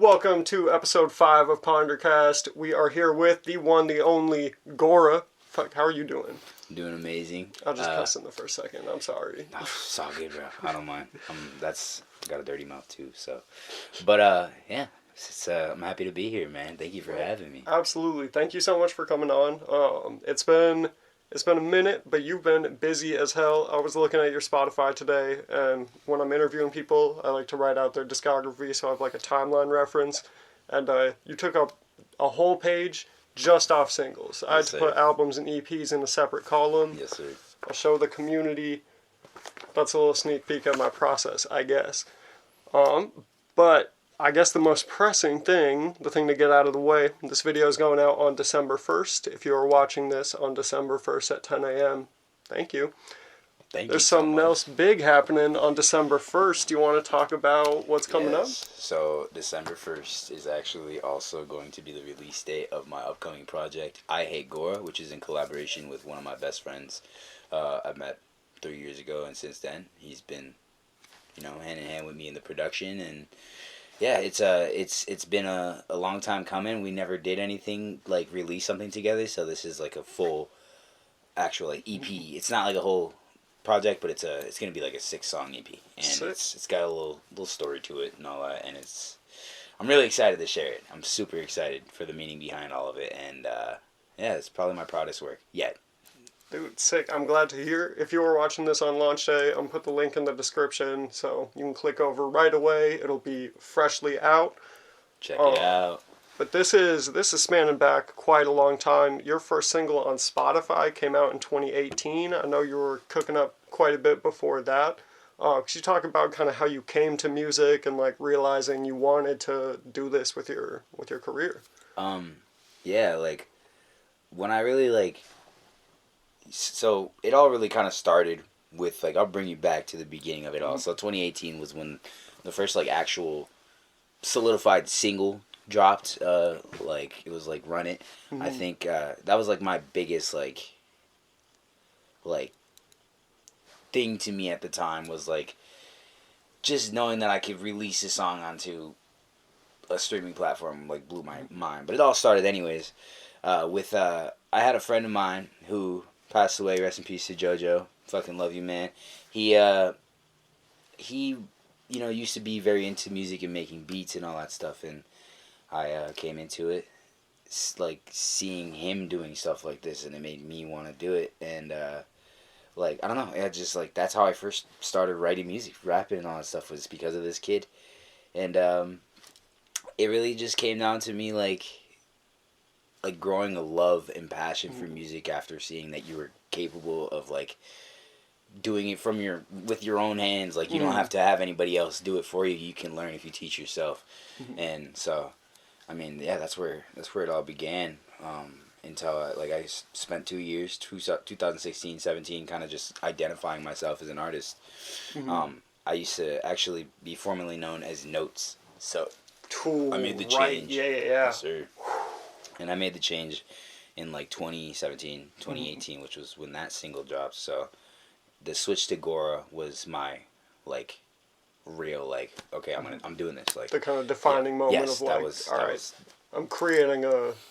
welcome to episode 5 of PonderCast. We are here with the one, the only, Gora. Fuck, how are you doing? Doing amazing. I'll just cuss in the first second. I'm sorry. No, it's all good, bro. I don't mind. That's got a dirty mouth too. So, but yeah, I'm happy to be here, man. Thank you for having me. Absolutely. Thank you so much for coming on. It's been a minute, but you've been busy as hell. I was looking at your Spotify today, and when I'm interviewing people, I like to write out their discography, so I have like a timeline reference. And you took up a whole page just off singles. I had to put albums and EPs in a separate column. Yes, sir. I'll show the community. That's a little sneak peek of my process, I guess. But I guess the most pressing thing, the thing to get out of the way, this video is going out on December 1st. If you are watching this on December 1st at 10 a.m., thank you. There's something else big happening on December 1st. Do you want to talk about what's coming up? So December 1st is actually also going to be the release date of my upcoming project, I Hate Gora, which is in collaboration with one of my best friends I met 3 years ago, and since then he's been, hand in hand with me in the production. And yeah, it's been a long time coming. We never did anything like release something together, so this is like a full actual like EP. It's not like a whole project, but it's gonna be like a 6-song EP, and it's got a little story to it and all that, and I'm really excited to share it. I'm super excited for the meaning behind all of it, and yeah, it's probably my proudest work yet. Dude, sick. I'm glad to hear. If you were watching this on launch day, I'm going to put the link in the description, so you can click over right away. It'll be freshly out. Check it out. But this is spanning back quite a long time. Your first single on Spotify came out in 2018. I know you were cooking up quite a bit before that. Could you talk about kind of how you came to music and like realizing you wanted to do this with your career? Yeah, like when I really like, so it all really kind of started with like, I'll bring you back to the beginning of it all. So 2018 was when the first like actual solidified single dropped. Like it was like Run It. I think that was like my biggest like thing to me at the time, was like just knowing that I could release a song onto a streaming platform like blew my mind. But it all started anyways with I had a friend of mine who passed away, rest in peace to JoJo. Fucking love you, man. He used to be very into music and making beats and all that stuff, and I came into it like seeing him doing stuff like this, and it made me want to do it. And like, I don't know, I just like, that's how I first started writing music, rapping and all that stuff, was because of this kid. And it really just came down to me like growing a love and passion for music after seeing that you were capable of like doing it with your own hands. Like you don't have to have anybody else do it for you. You can learn if you teach yourself. And so, I mean, yeah, that's where it all began. Until I spent 2 years, 2016, 17, kind of just identifying myself as an artist. I used to actually be formerly known as Notes. So I made the change. Yeah. Yes, sir. And I made the change in like 2017, 2018, which was when that single dropped. So the switch to Gora was my like real like, okay, I'm doing this, like the kind of defining moment of like, I'm creating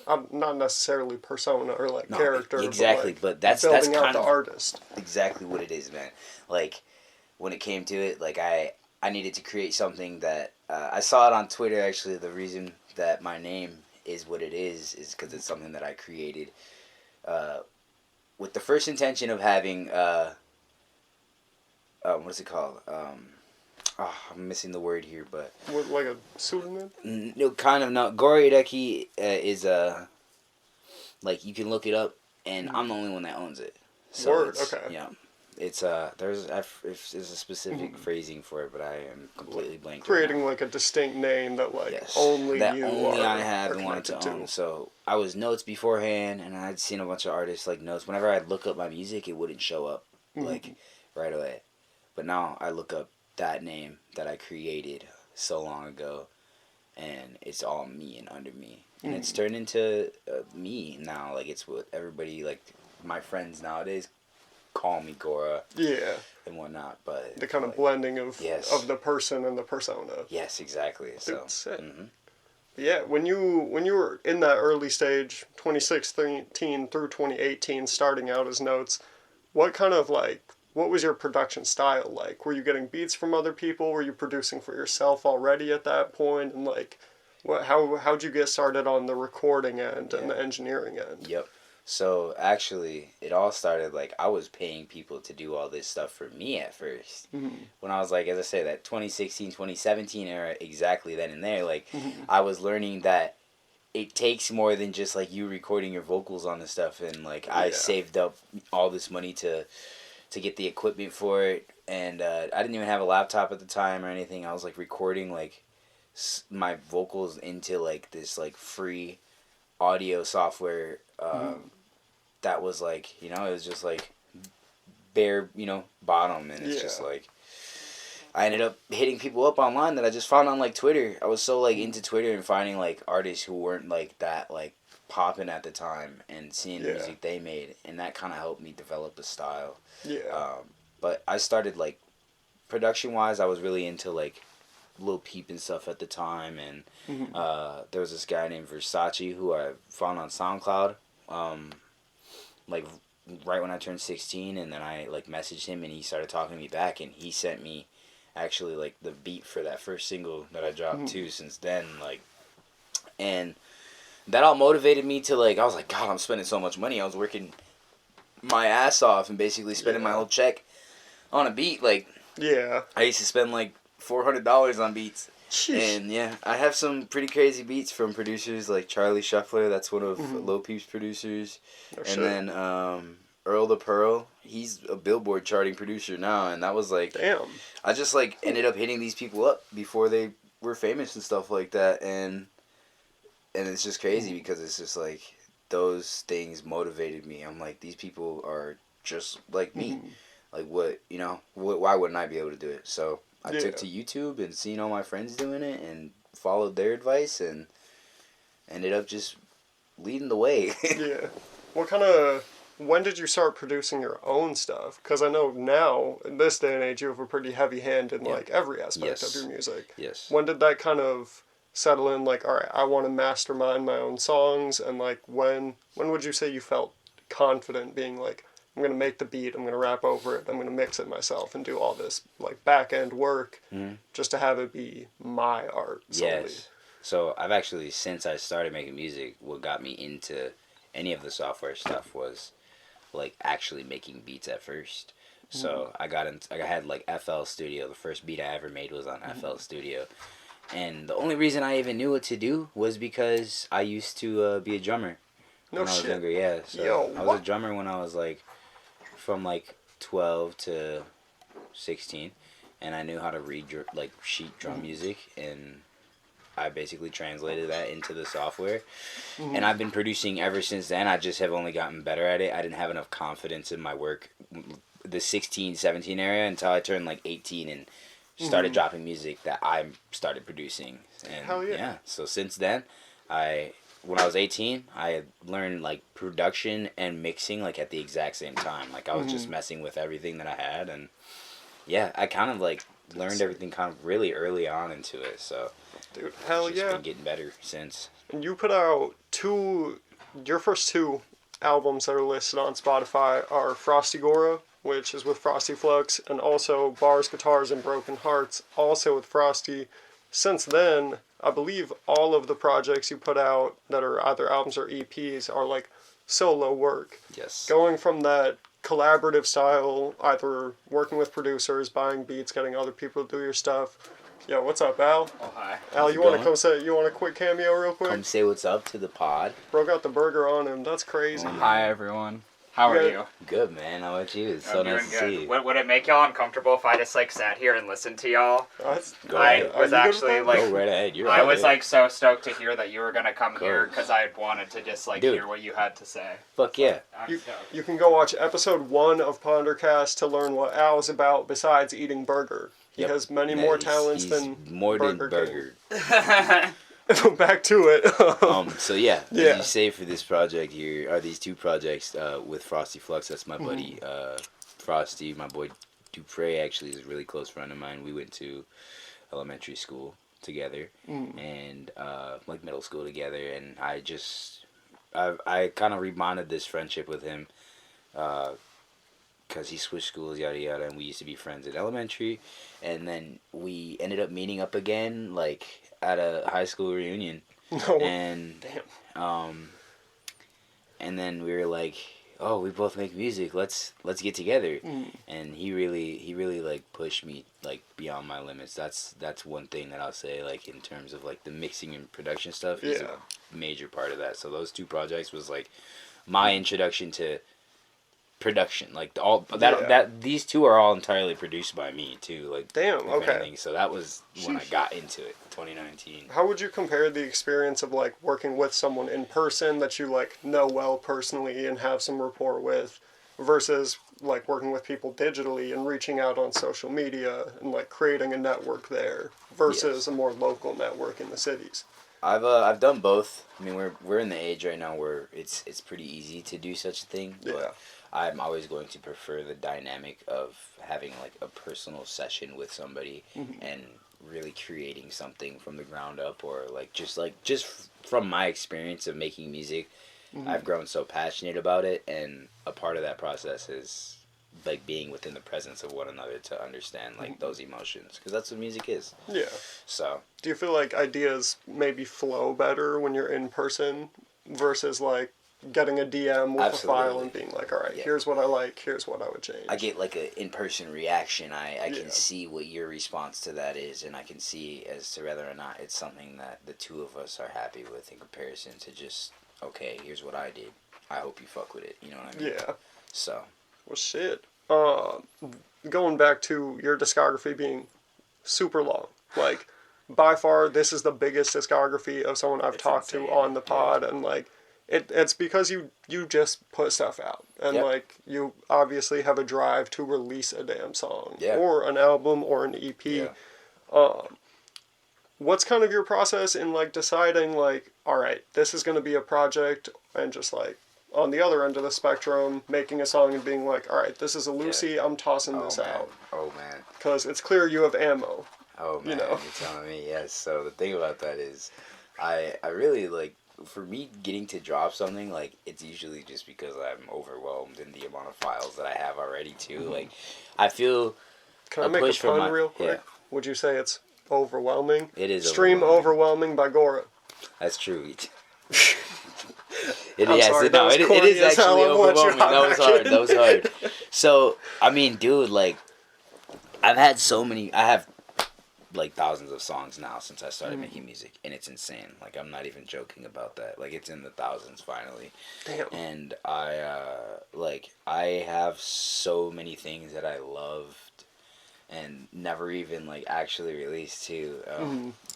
I'm not necessarily persona or like character, exactly, but that's building kind out the artist. Exactly what it is, man. Like when it came to it, like I needed to create something that I saw it on Twitter. Actually, the reason that my name is what it is because it's something that I created with the first intention of having what's it called? I'm missing the word here, but what, like a pseudonym? No, kind of not. Gora Ireke is like you can look it up, and I'm the only one that owns it. So Word, okay. Yeah, it's there's a specific phrasing for it, but I am completely blank. Creating like a distinct name that like only I have and wanted to own. So I was Notes beforehand, and I'd seen a bunch of artists like Notes. Whenever I'd look up my music, it wouldn't show up like right away. But now I look up that name that I created so long ago, and it's all me and under me, and it's turned into me now. Like it's what everybody, like my friends nowadays, call me Gora. Yeah. And whatnot, but the kind of blending of the person and the persona. Yes, exactly. So. Sick. Yeah, when you were in that early stage, 2016 through 2018, starting out as Notes, what kind of like what was your production style like? Were you getting beats from other people? Were you producing for yourself already at that point? And like, how'd you get started on the recording end and the engineering end? Yep. So actually, it all started like I was paying people to do all this stuff for me at first. When I was like, as I say, that 2016, 2017 era, exactly then and there, like I was learning that it takes more than just like you recording your vocals on the stuff, and like I saved up all this money to get the equipment for it, and I didn't even have a laptop at the time or anything. I was like recording like my vocals into like this like free audio software that was like, you know, it was just like bare, you know, bottom, and it's just like I ended up hitting people up online that I just found on like Twitter. I was so like into Twitter and finding like artists who weren't like that like popping at the time and seeing the music they made, and that kind of helped me develop a style. But I started like production wise, I was really into like Lil Peep and stuff at the time, and there was this guy named Versace who I found on SoundCloud like right when I turned 16, and then I like messaged him and he started talking to me back, and he sent me actually like the beat for that first single that I dropped too since then, like, and that all motivated me to like, I was like, God, I'm spending so much money. I was working my ass off and basically spending my whole check on a beat. Like, I used to spend like $400 on beats. Sheesh. And I have some pretty crazy beats from producers like Charlie Shuffler, that's one of Lil Peep's producers. Then Earl the Pearl, he's a Billboard charting producer now, and that was like, damn. I just like ended up hitting these people up before they were famous and stuff like that, and it's just crazy because it's just like those things motivated me. I'm like, these people are just like me. Like, what, you know, why wouldn't I be able to do it? So I took to YouTube and seen all my friends doing it and followed their advice and ended up just leading the way. When did you start producing your own stuff? Because I know now, in this day and age, you have a pretty heavy hand in like every aspect of your music. When did that kind of settle in, like, all right, I want to mastermind my own songs, and like when would you say you felt confident being like, I'm going to make the beat, I'm going to rap over it, I'm going to mix it myself and do all this like back end work just to have it be my art solely? So I've actually, since I started making music, what got me into any of the software stuff was like actually making beats at first. So I had like FL Studio. The first beat I ever made was on FL Studio. And the only reason I even knew what to do was because I used to be a drummer when I was younger. So I was a drummer when I was like from like 12 to 16, and I knew how to read like sheet drum music, and I basically translated that into the software. And I've been producing ever since then. I just have only gotten better at it. I didn't have enough confidence in my work the 16, 17 area until I turned like 18 and started dropping music that I started producing. And so since then, when I was 18, I had learned like production and mixing like at the exact same time. Like I was just messing with everything that I had, and I kind of like learned everything kind of really early on into it. So dude, hell it's just been getting better since. And you put out your first two albums that are listed on Spotify are Frosty Gora, which is with Frosty Flux, and also Bars, Guitars, and Broken Hearts, also with Frosty. Since then, I believe all of the projects you put out that are either albums or EPs are like solo work. Going from that collaborative style, either working with producers, buying beats, getting other people to do your stuff. Yo, what's up, Al? Oh, hi. Al, you want a quick cameo real quick? Come say what's up to the pod. Bro got the burger on him. That's crazy. Hi, everyone. How are you? Good, man. How about you? It's so nice to see you. Would it make y'all uncomfortable if I just like sat here and listened to y'all? I was actually like, go right ahead. I was like so stoked to hear that you were gonna come here because I wanted to just like hear what you had to say. Fuck yeah. You can go watch episode 1 of PonderCast to learn what Al's about besides eating burger. He has many more talents than more than burger. Back to it. So as you say, for this project here are these two projects with Frosty Flux. That's my buddy Frosty. My boy Dupre actually is a really close friend of mine. We went to elementary school, together, and like middle school together, and I kind of rebonded this friendship with him, because he switched schools, yada yada, and we used to be friends in elementary, and then we ended up meeting up again, like at a high school reunion, and damn. And then we were like, oh, we both make music, let's get together. And he really like pushed me like beyond my limits. That's one thing that I'll say, like in terms of like the mixing and production stuff. He's a major part of that. So those two projects was like my introduction to production, like that these two are all entirely produced by me too, like damn. Okay, anything. So that was when I got into it, 2019. How would you compare the experience of like working with someone in person that you like know well personally and have some rapport with, versus like working with people digitally and reaching out on social media and like creating a network there versus a more local network in the cities? I've done both. I mean, we're in the age right now where it's pretty easy to do such a thing. But I'm always going to prefer the dynamic of having like a personal session with somebody and really creating something from the ground up, or like just from my experience of making music, I've grown so passionate about it, and a part of that process is like being within the presence of one another to understand like those emotions, because that's what music is. Yeah. So do you feel like ideas maybe flow better when you're in person versus like getting a DM with a file and being like, all right, here's what I like, here's what I would change? I get like a in-person reaction. I can see what your response to that is, and I can see as to whether or not it's something that the two of us are happy with in comparison to just, okay, here's what I did, I hope you fuck with it, you know what I mean? Yeah. So. Well, shit. Going back to your discography being super long, like, by far, this is the biggest discography of someone I've talked to on the pod, and, like, it's because you just put stuff out, and, like, you obviously have a drive to release a damn song, or an album, or an EP. What's kind of your process in, like, deciding, like, all right, this is going to be a project, and just, like, on the other end of the spectrum, making a song and being like, all right, this is a Lucy, I'm tossing this out. Oh, man. Because it's clear you have ammo. Oh, man, you're telling me, yes. So the thing about that is, I really, like, for me getting to drop something, like, it's usually just because I'm overwhelmed in the amount of files that I have already, too. Like, I feel Can I make a pun real quick? Yeah. Would you say it's overwhelming? It is Stream Overwhelming by Gora. That's true. It is actually overwhelming. That was hard. So, I mean, dude, like, I have like thousands of songs now since I started making music, and it's insane. Like, I'm not even joking about that. Like, it's in the thousands finally. Damn. And I have so many things that I loved and never even like actually released too.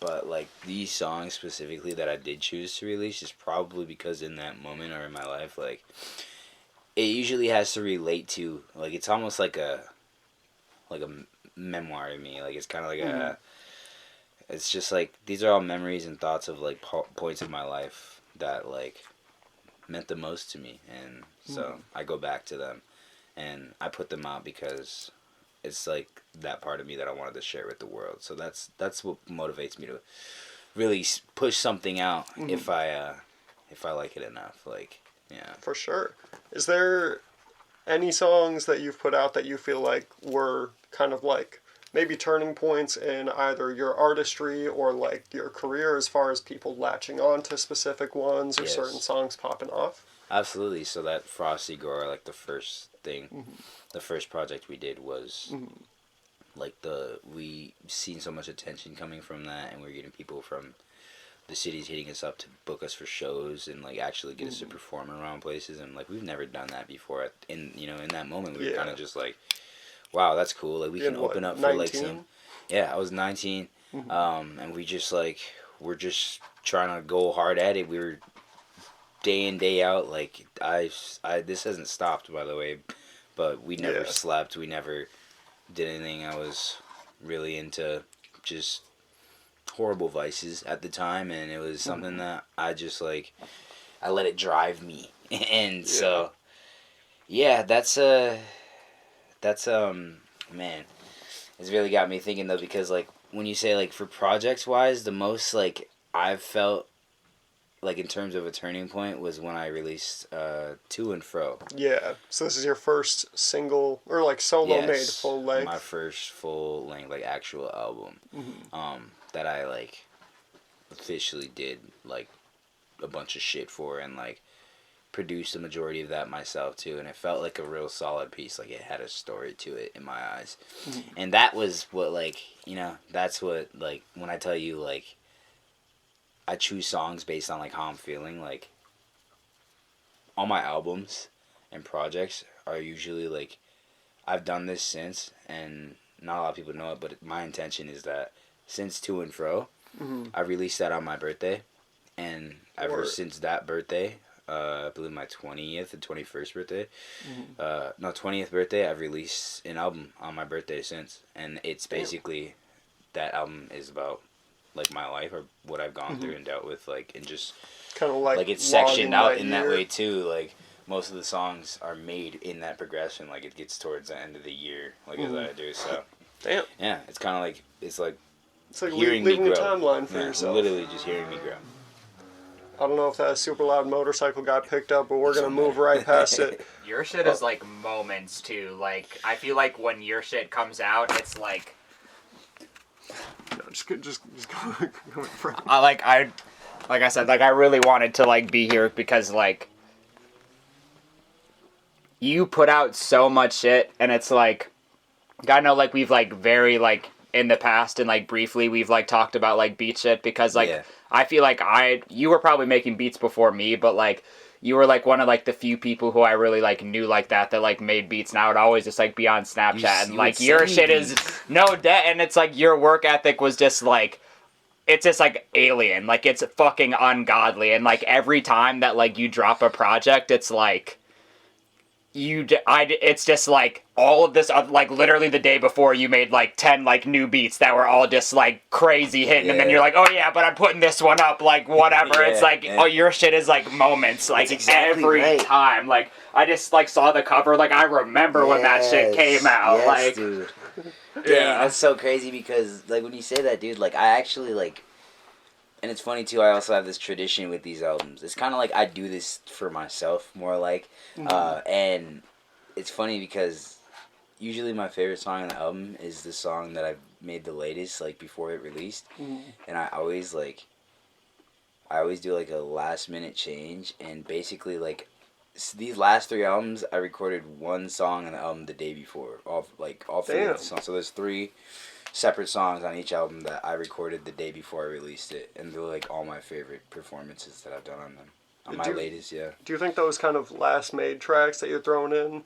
But like these songs specifically that I did choose to release is probably because in that moment or in my life, like, it usually has to relate to, like, it's almost like a memoir to me. Like, it's kind of like it's just like, these are all memories and thoughts of like points of my life that like meant the most to me, and so I go back to them and I put them out because it's like that part of me that I wanted to share with the world. So that's what motivates me to really push something out if I like it enough. Like, yeah. For sure. Is there any songs that you've put out that you feel like were kind of like maybe turning points in either your artistry or like your career, as far as people latching on to specific ones or certain songs popping off? Absolutely. So that Frosty Gora, like the first thing, the first project we did was like we seen so much attention coming from that, and we were getting people from the cities hitting us up to book us for shows and like actually get us to perform around places, and like we've never done that before. In that moment we were kind of just like, wow, that's cool. Like, we can open up 19? For like some. Yeah, I was 19, and we just like we're just trying to go hard at it. We were day in day out. Like, I this hasn't stopped, by the way, but we never slept. We never did anything. I was really into just horrible vices at the time, and it was something that I just like, I let it drive me. And so that's man, it's really got me thinking though, because like when you say like for projects wise, the most like I've felt like in terms of a turning point was when I released To and Fro. Yeah. So this is your first single or like solo made full length. My first full length like actual album. That I like officially did like a bunch of shit for and like produced the majority of that myself too, and it felt like a real solid piece. Like it had a story to it in my eyes. And that was what like, you know, that's what like when I tell you like I choose songs based on like how I'm feeling, like all my albums and projects are usually like I've done this since, and not a lot of people know it, but my intention is that since To and Fro, I released that on my birthday, and ever since that birthday, I believe my 20th and 21st birthday, 20th birthday, I've released an album on my birthday since, and it's basically, that album is about like my life or what I've gone through and dealt with, like, and just kind of like it's sectioned out in that way too. Like most of the songs are made in that progression. Like it gets towards the end of the year, like as I do. So yeah, it's kind of like it's like hearing leaving me grow. a timeline for yourself. Literally just hearing me grow. I don't know if that super loud motorcycle got picked up, but we're gonna move right past it. Your shit is like moments too. Like I feel like when your shit comes out, it's like. No, just go in front. Like I said, like I really wanted to like be here because like you put out so much shit, and it's like I know like we've like very like in the past and like briefly we've like talked about like beat shit because like I feel like you were probably making beats before me, but like you were like one of like the few people who I really like knew like that like made beats, and I would always just like be on Snapchat and like your shit is no debt, and it's like your work ethic was just like it's just like alien, like it's fucking ungodly, and like every time that like you drop a project, it's like it's just like all of this like literally the day before you made like 10 like new beats that were all just like crazy hitting, and then you're like, oh yeah, but I'm putting this one up, like whatever. It's like oh, your shit is like moments, like exactly every time. Like I just like saw the cover, like I remember when that shit came out. Like dude. That's so crazy because like when you say that, dude, like I actually like, and it's funny too, I also have this tradition with these albums. It's kind of like I do this for myself more like, and it's funny because usually my favorite song on the album is the song that I've made the latest, like before it released, and I always do like a last minute change, and basically like these last 3 albums I recorded one song on the album the day before, all 3 of the songs. So there's 3 separate songs on each album that I recorded the day before I released it, and they're like all my favorite performances that I've done on them. On my latest, Do you think those kind of last made tracks that you're throwing in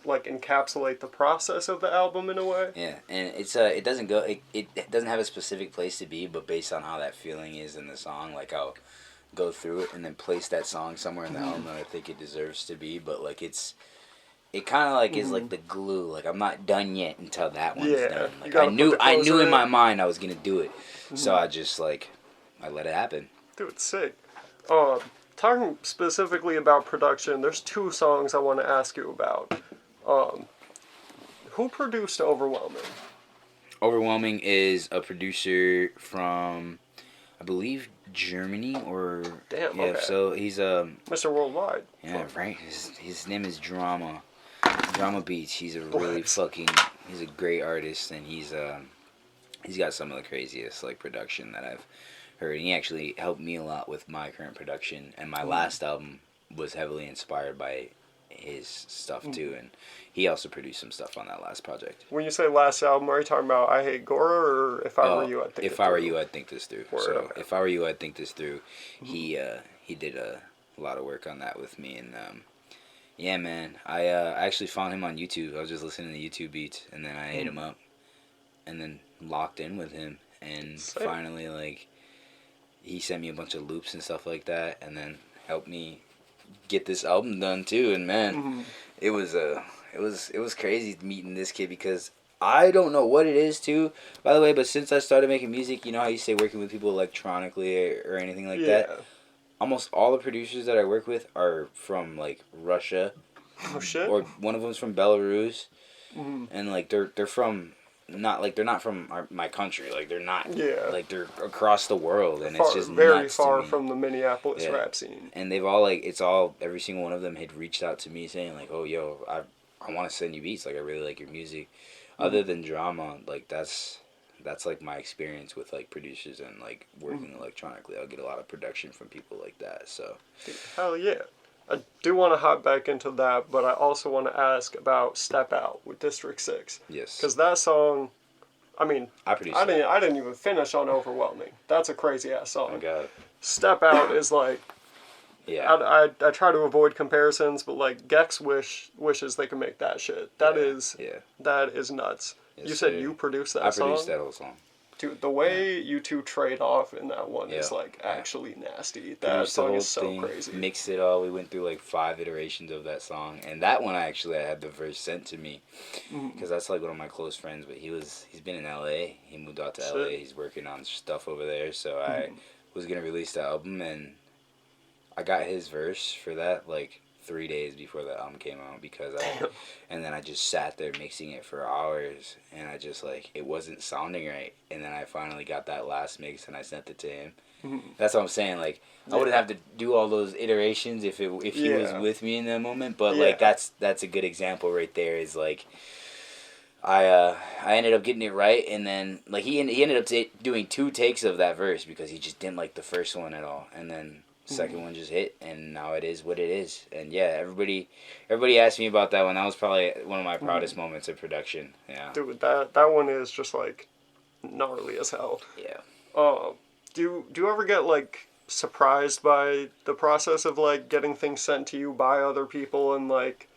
like encapsulate the process of the album in a way? Yeah, and it's it doesn't have a specific place to be, but based on how that feeling is in the song, like I'll go through it and then place that song somewhere in the album that I think it deserves to be, but like it kind of like is like the glue. Like I'm not done yet until that one's done. Like I knew in my mind I was gonna do it, so I just like I let it happen. Dude, it's sick. Talking specifically about production, there's 2 songs I want to ask you about. Who produced Overwhelming? Overwhelming is a producer from, I believe, Germany or okay. So he's Mr. Worldwide. Yeah, right. His name is Drama Beats. He's a really he's a great artist, and he's got some of the craziest like production that I've heard. And he actually helped me a lot with my current production, and my last album was heavily inspired by his stuff too, and he also produced some stuff on that last project. When you say last album, are you talking about I Hate Gora, or If I Were You, I'd Think If I Were You, I'd Think This Through. Okay. If I Were You, I'd Think This Through. He did a lot of work on that with me, and yeah, man, I actually found him on YouTube. I was just listening to YouTube beats, and then I hit him up, and then locked in with him, and finally like he sent me a bunch of loops and stuff like that, and then helped me get this album done too. And man, it was crazy meeting this kid, because I don't know what it is too, by the way, but since I started making music, you know how you say working with people electronically or anything like that, almost all the producers that I work with are from like Russia. Oh shit. Or one of them's from Belarus, and like they're from not like they're not from my country. Like they're not. Yeah. Like they're across the world, and far, it's just very nuts far to me. from the Minneapolis Yeah. rap scene. And they've all like it's all every single one of them had reached out to me saying like, oh yo, I want to send you beats. Like I really like your music. Other than drama, like that's like my experience with like producers and like working electronically. I'll get a lot of production from people like that. So Hell yeah. I do want to hop back into that, but I also want to ask about Step Out with District 6. yes, Because that song, I mean, I produced I that. didn't even finish on Overwhelming. That's a crazy ass song. Oh god, Step Out is like, yeah, I try to avoid comparisons, but like Gex wishes they could make that shit. That is nuts. Yes, You said sir. you produced that I song? produced that whole song. Dude, the way you two trade off in that one is Yeah. like actually nasty. That Produced the song whole is so thing, crazy. mixed it all. We went through like 5 iterations of that song, and that one I had the verse sent to me because that's like one of my close friends. But he's been in LA. He moved out to Shit. LA. He's working on stuff over there. So I was gonna release the album, and I got his verse for that like 3 days before the album came out and then I just sat there mixing it for hours, and I just like it wasn't sounding right, and then I finally got that last mix and I sent it to him. That's what I'm saying. Like I wouldn't have to do all those iterations if he was with me in that moment. But like that's a good example right there. Is like I ended up getting it right, and then like he ended up doing 2 takes of that verse because he just didn't like the first one at all, and then second one just hit, and now it is what it is. And yeah, everybody asked me about that one. That was probably one of my proudest moments of production. Yeah, Dude, that one is just like gnarly as hell. yeah. Do you ever get like surprised by the process of like getting things sent to you by other people, and like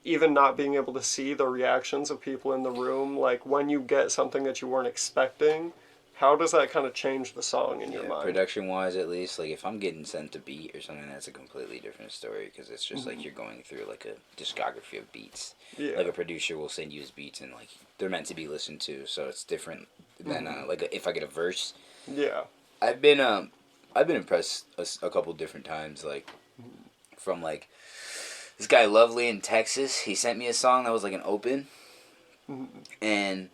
even not being able to see the reactions of people in the room? Like when you get something that you weren't expecting, how does that kind of change the song in your mind? Production wise, at least, like if I'm getting sent a beat or something, that's a completely different story because it's just like you're going through like a discography of beats. Yeah. Like a producer will send you his beats, and like they're meant to be listened to, so it's different than like if I get a verse. Yeah. I've been impressed a couple different times, like from like this guy Lovely in Texas. He sent me a song that was like an open, and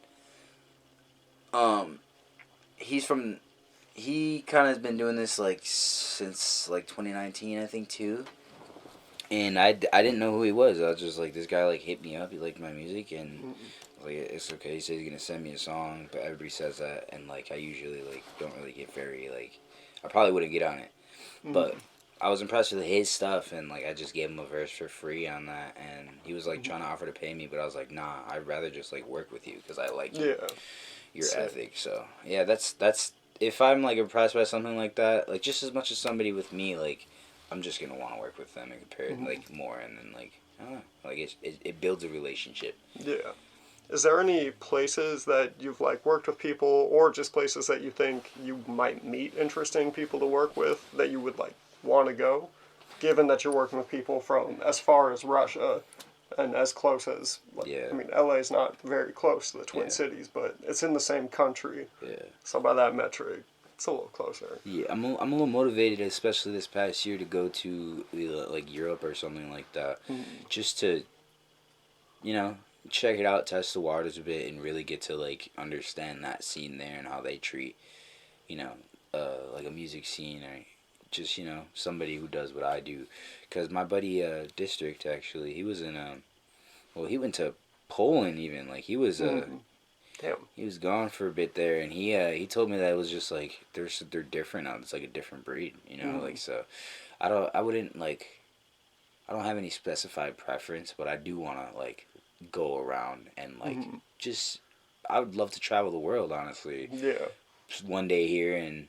he kind of has been doing this like since like 2019, I think too. And I didn't know who he was. I was just like, this guy like hit me up. He liked my music, and like it's okay. He said he's gonna send me a song, but everybody says that, and like I usually like don't really get very like I probably wouldn't get on it, but I was impressed with his stuff, and like I just gave him a verse for free on that, and he was like trying to offer to pay me, but I was like, nah, I'd rather just like work with you because I like you. Yeah. Your ethic. So yeah, that's if I'm like impressed by something like that, like just as much as somebody with me, like I'm just gonna want to work with them and compare like more, and then like I don't know, like it builds a relationship. Yeah. Is there any places that you've like worked with people, or just places that you think you might meet interesting people to work with that you would like want to go, given that you're working with people from as far as Russia and as close as like, I mean, LA is not very close to the Twin Cities, but it's in the same country. Yeah. So by that metric, it's a little closer. Yeah, I'm a little motivated, especially this past year, to go to like Europe or something like that, just to, you know, check it out, test the waters a bit, and really get to like understand that scene there and how they treat, you know, like a music scene or just, you know, somebody who does what I do. Because my buddy District, actually, he was in he went to Poland even. Like he was he was gone for a bit there, and he told me that it was just like they're different now. It's like a different breed, you know. Like so, I don't have any specified preference, but I do want to like go around and like just I would love to travel the world, honestly. Yeah. Just one day here and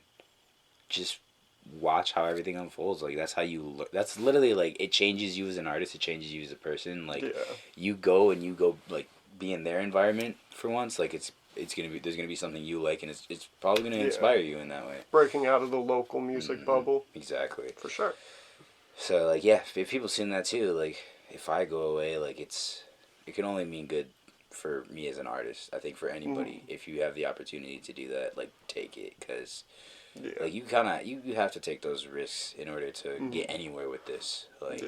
just watch how everything unfolds. Like that's how you that's literally like it changes you as an artist, it changes you as a person. Like you go like be in their environment for once, like it's gonna be there's gonna be something you like, and it's probably gonna inspire you in that way, breaking out of the local music bubble. Exactly, for sure. So like yeah, if people seen that too, like if I go away, like it can only mean good for me as an artist. I think for anybody, if you have the opportunity to do that, like take it, because like you have to take those risks in order to get anywhere with this, like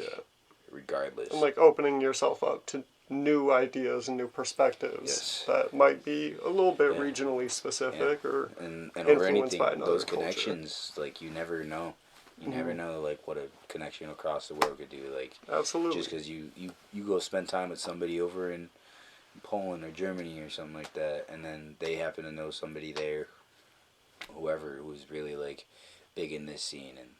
regardless. And like opening yourself up to new ideas and new perspectives Yes. that might be a little bit Yeah. regionally specific or and over influenced anything, by another those culture. connections, like, you never know. You never know, like, what a connection across the world could do. Like, Absolutely. just because you go spend time with somebody over in Poland or Germany or something like that, and then they happen to know somebody there, whoever, who's really, like, big in this scene, and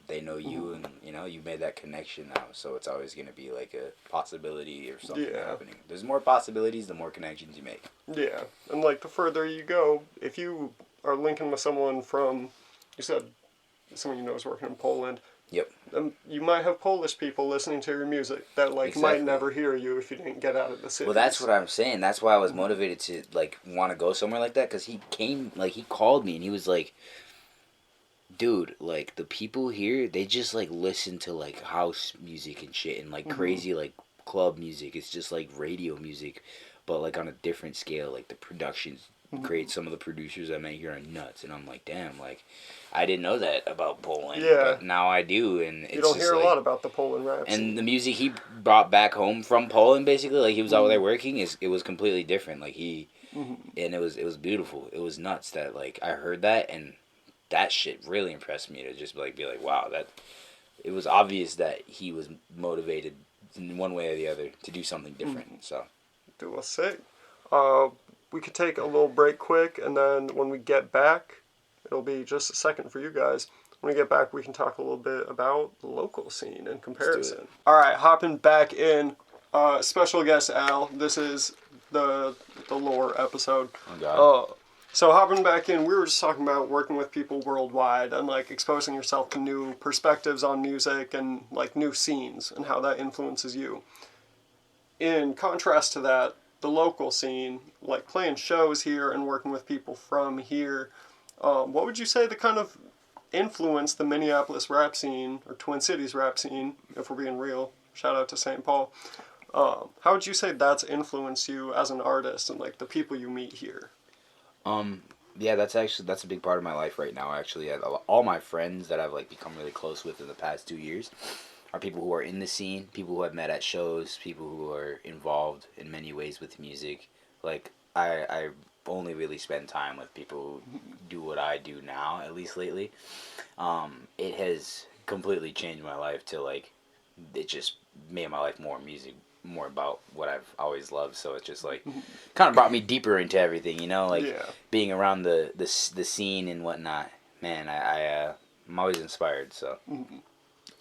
they know you, and, you know, you made that connection now, so it's always going to be, like, a possibility or something happening. There's more possibilities, the more connections you make. Yeah, and, like, the further you go, if you are linking with someone from, you said someone you know is working in Poland, Yep. You might have Polish people listening to your music that, like, Exactly. might never hear you if you didn't get out of the city. Well, that's what I'm saying. That's why I was motivated to, like, want to go somewhere like that, because he came, like, he called me, and he was like, dude, like, the people here, they just, like, listen to, like, house music and shit, and, like, crazy, like, club music. It's just, like, radio music, but, like, on a different scale. Like, the production's great. Some of the producers I met here are nuts, and I'm like, damn, like, I didn't know that about Poland, but now I do, and it's you don't just, hear like, a lot about the Poland rap scene. and the music he brought back home from Poland, basically, like, he was out there working, it was completely different. Like, he, and it was beautiful. It was nuts that, like, I heard that, and that shit really impressed me to just, like, be like, wow, that, it was obvious that he was motivated in one way or the other to do something different, so. Do a sick. We could take a little break quick, and then when we get back, it'll be just a second for you guys. When we get back, we can talk a little bit about the local scene in comparison. All right, hopping back in. Special guest Al. This is the lore episode. Oh, God. So hopping back in, we were just talking about working with people worldwide and, like, exposing yourself to new perspectives on music and, like, new scenes and how that influences you. In contrast to that, the local scene, like playing shows here and working with people from here, what would you say the kind of influence the Minneapolis rap scene, or Twin Cities rap scene, if we're being real, shout out to St. Paul, how would you say that's influenced you as an artist and, like, the people you meet here? Yeah, that's a big part of my life right now, actually. All my friends that I've, like, become really close with in the past 2 years are people who are in the scene, people who I've met at shows, people who are involved in many ways with music. Like, I only really spend time with people who do what I do now, at least lately. It has completely changed my life to, like, it just made my life more about what I've always loved. So it just, like, kind of brought me deeper into everything, you know, like, being around the scene and whatnot. Man, I'm always inspired, so.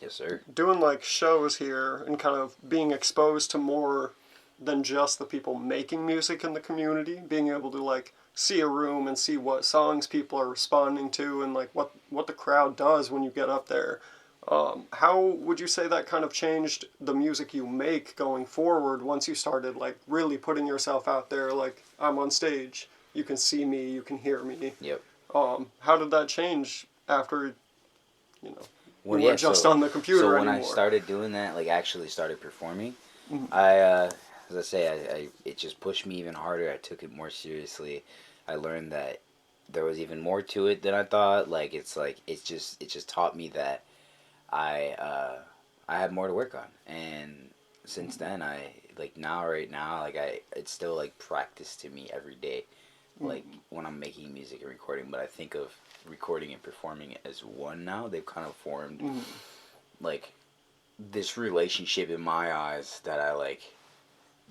Yes, sir. Doing, like, shows here and kind of being exposed to more than just the people making music in the community, being able to, like, see a room and see what songs people are responding to and, like, what the crowd does when you get up there. How would you say that kind of changed the music you make going forward once you started, like, really putting yourself out there? Like, I'm on stage, you can see me, you can hear me. Yep. How did that change after, you know, well, you weren't just on the computer anymore? So when I started doing that, like, actually started performing, as I say, it just pushed me even harder. I took it more seriously. I learned that there was even more to it than I thought. Like, it just taught me that I had more to work on. And since then, right now, it's still, like, practice to me every day. Like, when I'm making music and recording, but I think of recording and performing it as one now. They've kind of formed, like, this relationship in my eyes that I, like,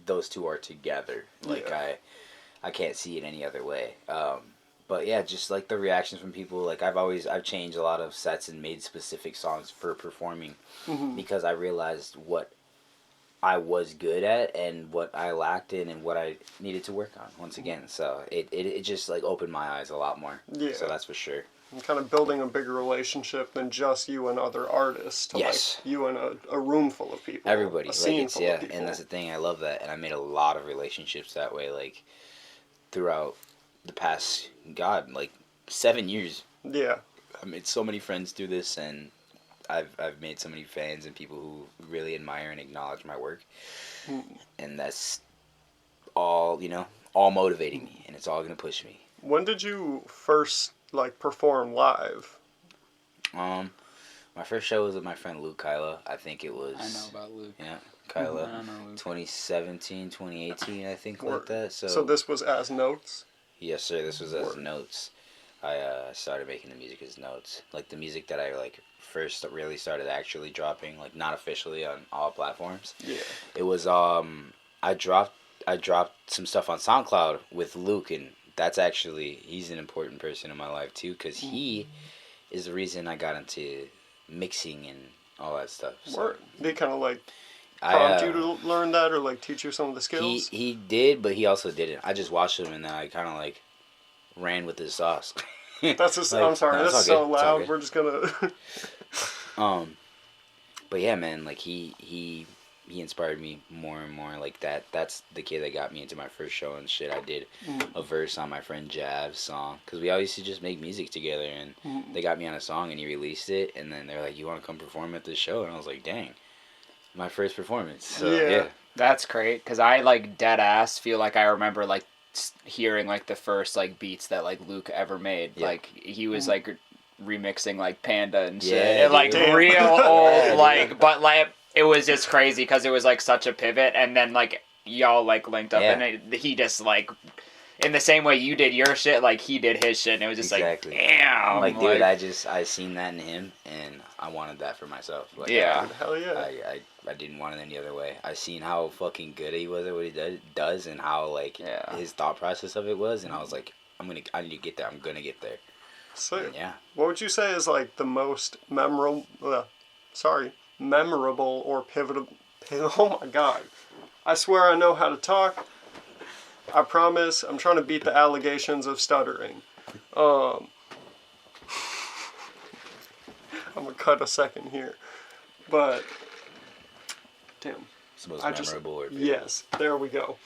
those two are together. Like, I can't see it any other way. But yeah, just, like, the reactions from people. Like, I've changed a lot of sets and made specific songs for performing because I realized what I was good at and what I lacked in and what I needed to work on once again. So it just, like, opened my eyes a lot more. Yeah. So that's for sure. And kind of building a bigger relationship than just you and other artists. To, yes. Like, you and a room full of people. Everybody. A scene like, full of people. And that's the thing. I love that. And I made a lot of relationships that way, like, throughout the past, like, 7 years. Yeah. I made so many friends through this, and I've made so many fans and people who really admire and acknowledge my work. And that's all, all motivating me, and it's all going to push me. When did you first, like, perform live? My first show was with my friend Luke Kyla. I think it was. I know about Luke. Yeah, Kyla. I don't know Luke. 2017, 2018, I think, like that. So this was as notes? Yes, sir. This was as notes. I started making the music as notes. Like, the music that I, like, first really started actually dropping, like, not officially on all platforms. Yeah. It was, I dropped some stuff on SoundCloud with Luke, and that's actually, he's an important person in my life, too, because he is the reason I got into mixing and all that stuff. So, they kind of, like, prompt you to learn that, or, like, teach you some of the skills? He did, but he also didn't. I just watched him, and then I kind of, like, ran with his sauce. That's just, like, I'm sorry, no, that's so loud. We're just gonna... But yeah, man, like, he inspired me more and more. Like, that's the kid that got me into my first show and shit. I did a verse on my friend Jav's song, because we all used to just make music together, and they got me on a song, and he released it, and then they're like, you want to come perform at this show? And I was like, dang, my first performance. So, yeah. That's great, because I, like, dead ass feel like I remember, like, hearing, like, the first, like, beats that, like, Luke ever made. Yeah. Like, he was, like, remixing, like, Panda and shit. Yeah, and, like, real old, like, but, like, it was just crazy, because it was, like, such a pivot, and then, like, y'all, like, linked up, and he just, like, in the same way you did your shit, like, he did his shit, and it was just, like, damn. Like, dude, I seen that in him, and I wanted that for myself. Like, yeah. Hell yeah. I didn't want it any other way. I seen how fucking good he was at what he does, and how, like, his thought process of it was, and I was like, I need to get there. I'm gonna get there. So, yeah. What would you say is, like, the most memorable or pivotal... Oh, my God. I swear I know how to talk. I promise. I'm trying to beat the allegations of stuttering. I'm gonna cut a second here. But... Damn. It's the most memorable or pivotal. Yes, there we go.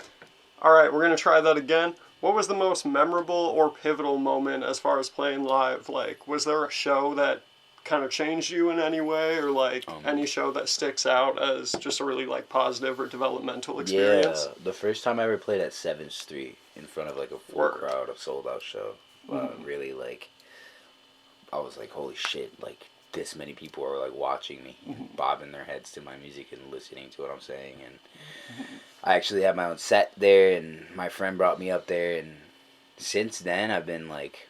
Alright, we're going to try that again. What was the most memorable or pivotal moment as far as playing live? Like, was there a show that kind of changed you in any way? Or, like, any show that sticks out as just a really, like, positive or developmental experience? Yeah, the first time I ever played at 7th Street in front of, like, a full crowd, a sold-out show. Really, like, I was like, holy shit, like, this many people are, like, watching me, bobbing their heads to my music and listening to what I'm saying, and I actually had my own set there, and my friend brought me up there, and since then, I've been, like,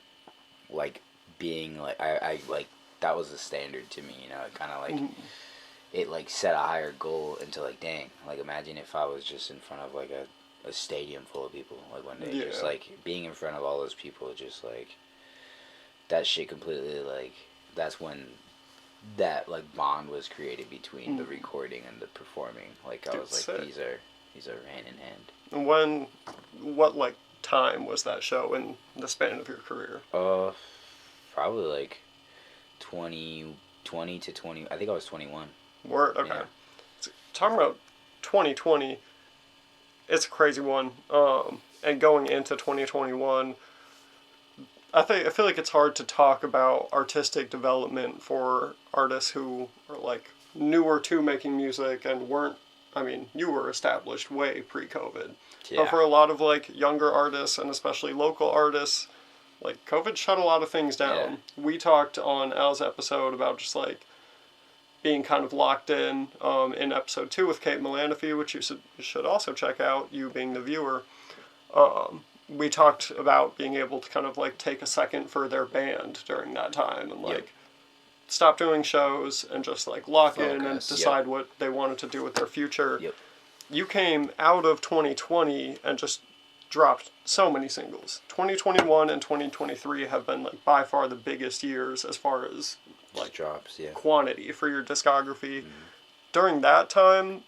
being, like, I like, that was the standard to me, you know, it kind of, like, it, like, set a higher goal into, like, dang, like, imagine if I was just in front of, like, a stadium full of people, like, one day, just, like, being in front of all those people, just, like, that shit completely, like, that's when that, like, bond was created between the recording and the performing. Like, I was like, these are hand in hand. And what, like, time was that show in the span of your career? Probably, like, 20 to 20, I think I was 21. Word, okay. Yeah. Talking about 2020, it's a crazy one. And going into 2021, I feel like it's hard to talk about artistic development for artists who are, like, newer to making music and weren't, I mean, you were established way pre-COVID. Yeah. But for a lot of, like, younger artists and especially local artists, like, COVID shut a lot of things down. Yeah. We talked on Al's episode about just, like, being kind of locked in episode 2 with Kate Melanophy, which you should also check out, you being the viewer. We talked about being able to kind of, like, take a second for their band during that time and, like, stop doing shows and just, like, lock in and decide what they wanted to do with their future. Yep. You came out of 2020 and just dropped so many singles. 2021 and 2023 have been, like, by far the biggest years as far as, like, drops, quantity for your discography. During that time,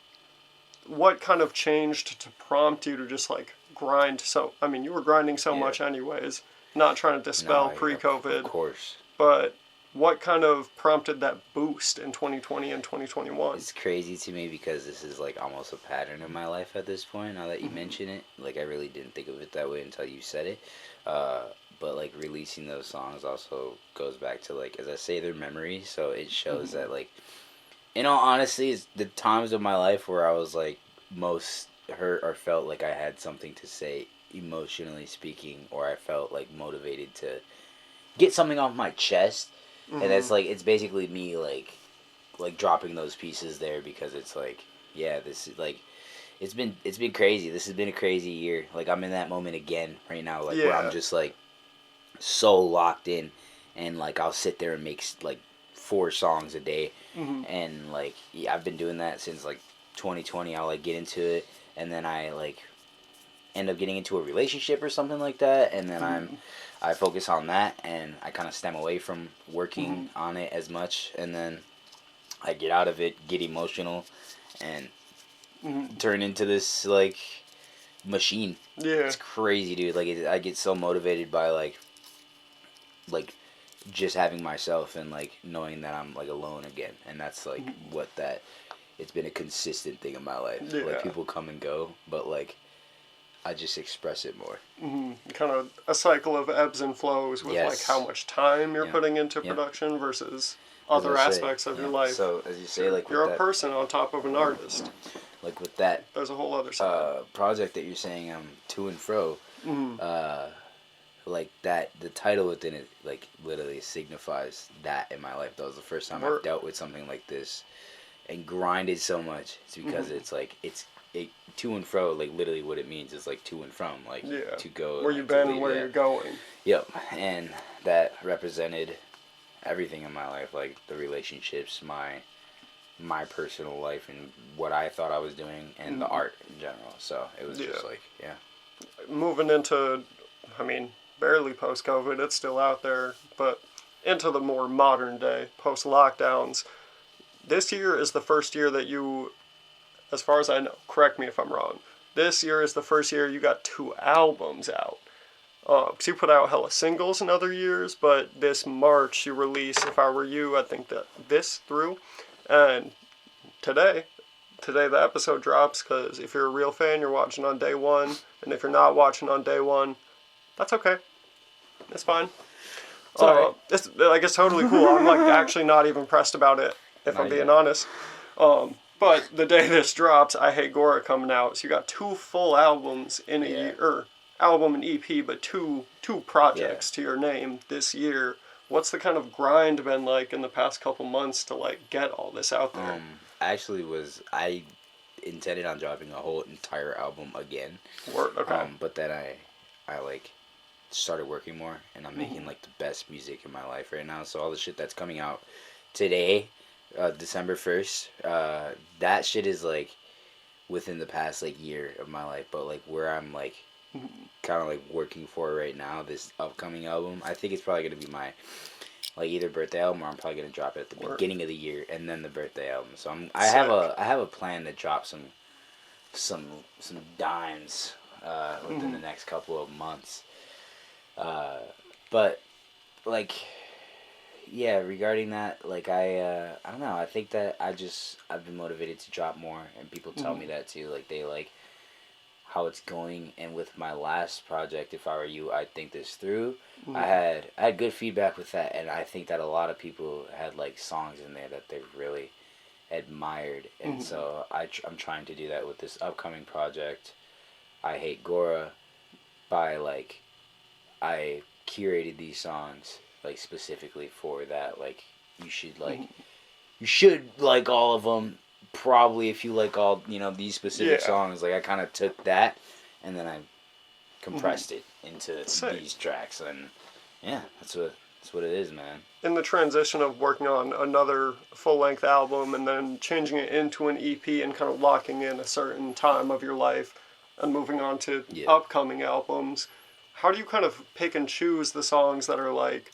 what kind of changed to prompt you to just, like, grind I mean, you were grinding so much anyways, not trying to dispel pre-COVID. Of course. But what kind of prompted that boost in 2020 and 2021? It's crazy to me because this is, like, almost a pattern in my life at this point, now that you mention it. Like, I really didn't think of it that way until you said it. But, like, releasing those songs also goes back to, like, as I say, their memories, so it shows that, like, in all honesty, it's the times of my life where I was, like, most hurt or felt like I had something to say, emotionally speaking, or I felt, like, motivated to get something off my chest. And that's, like, it's basically me, like, like dropping those pieces there because it's like, yeah, this is like, it's been crazy. This has been a crazy year. Like I'm in that moment again right now, like where I'm just like so locked in, and like I'll sit there and make like 4 songs a day, and like I've been doing that since like 2020. I'll like get into it, and then I like end up getting into a relationship or something like that, and then I focus on that, and I kind of stem away from working on it as much, and then I get out of it, get emotional, and turn into this like machine. Yeah. It's crazy, dude. Like I get so motivated by like just having myself and like knowing that I'm like alone again, and that's like what that. It's been a consistent thing in my life. Yeah. Like people come and go, but like I just express it more. Kind of a cycle of ebbs and flows with like how much time you're putting into production versus other aspects of your life. So as you say, like you're with a person on top of an artist. Like with that, there's a whole other side. Project that you're saying, to and fro. Like that, the title within it, like literally signifies that in my life. That was the first time I've dealt with something like this, and grinded so much. It's because it's like to and fro. Like literally, what it means is like to and from, like to go. Where you've been and where you're going. Yep, and that represented everything in my life, like the relationships, my personal life, and what I thought I was doing, and the art in general. So it was just like, moving into, I mean, barely post-COVID, it's still out there, but into the more modern day, post-lockdowns, this year is the first year that you, as far as I know, correct me if I'm wrong, this year is the first year you got 2 albums out. Because you put out hella singles in other years, but this March you release If I Were You, I think that this through, and today the episode drops, because if you're a real fan, you're watching on day 1, and if you're not watching on day 1, that's okay. It's fine. It's like, it's totally cool. I'm like actually not even pressed about it, if I'm being honest. But the day this drops, I Hate Gora coming out, so you got 2 full albums in a year, or album and EP, but two projects to your name this year. What's the kind of grind been like in the past couple months to like get all this out there? Actually, I intended on dropping a whole entire album again. Okay. But then I like started working more, and I'm making like the best music in my life right now. So all the shit that's coming out today, December 1st, that shit is like within the past like year of my life. But like where I'm like kind of like working for right now, this upcoming album, I think it's probably gonna be my like either birthday album, or I'm probably gonna drop it at the beginning of the year and then the birthday album. So I have a plan to drop some dimes within the next couple of months. But like, yeah, regarding that, like I don't know. I think that I've been motivated to drop more, and people tell me that too. Like they like how it's going, and with my last project, If I Were You, I think this through. I had good feedback with that, and I think that a lot of people had like songs in there that they really admired, and so I'm trying to do that with this upcoming project, I Hate Gora, by like I curated these songs like specifically for that. Like you should like all of them. Probably if you like all these specific songs, like I kind of took that and then I compressed it into these tracks, and yeah, that's what it is, man. In the transition of working on another full-length album and then changing it into an EP and kind of locking in a certain time of your life and moving on to upcoming albums, how do you kind of pick and choose the songs that are like,